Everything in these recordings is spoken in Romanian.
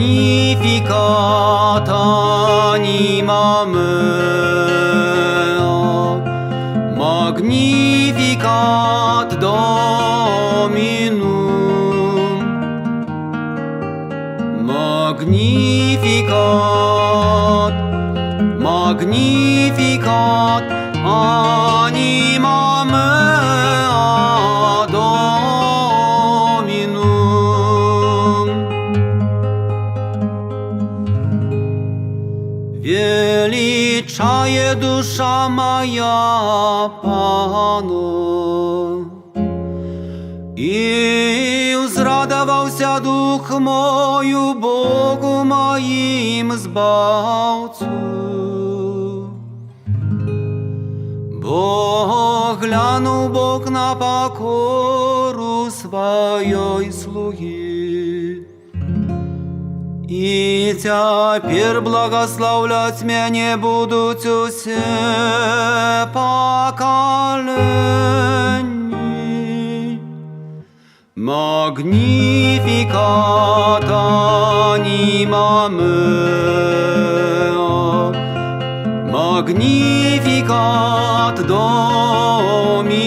Magnificat anima mea, magnificat Dominum, magnificat, magnificat anima mea, Dominum. Величає душа моя Пана, і узрадовався дух мою Богу моїм Збавцю. Бо глянув Бог на покору своей слуги, и теперь благословлять меня будут все поколения. Magnificat anima mea, magnificat Dominum,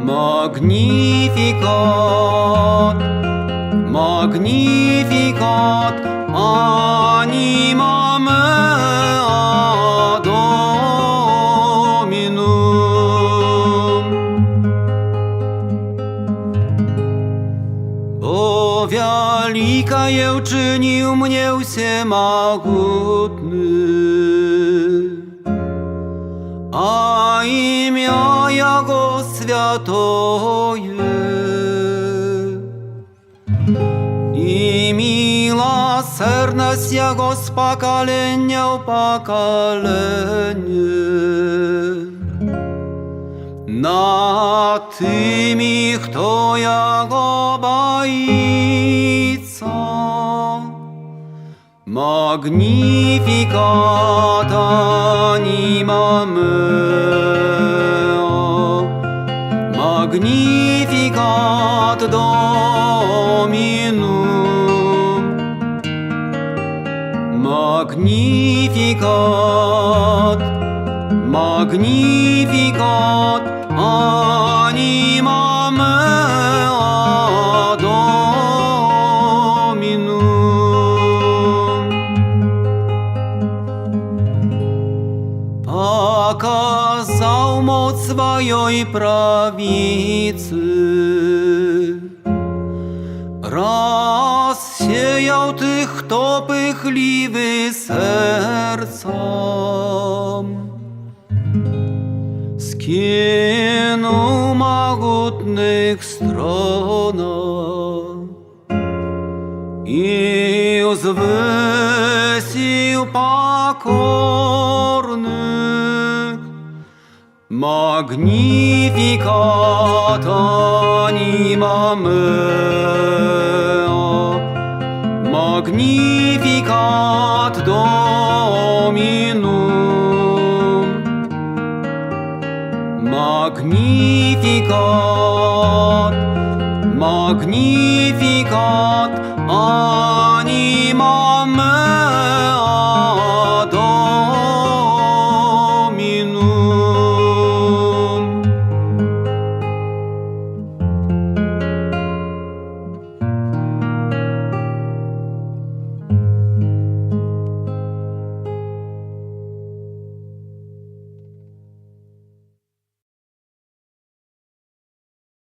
magnificat, magnificat anima mea, Dominum. Bo wielkie uczynił mnie всемогутny, a imię Jego świętoje. I miłosierność Jego z pokolenia w pokolenie nad tymi, kto Jego boится. Magnificat anima mea, magnificat Dominum, magnificat, magnificat anima mea, Dominum. Показал моc своей правицы, рассеял tych, кто пыхливы сердцем, скинул могутных струнов и возвысил покорных. Magnificat anima mea, magnificat Dominum, magnificat, magnificat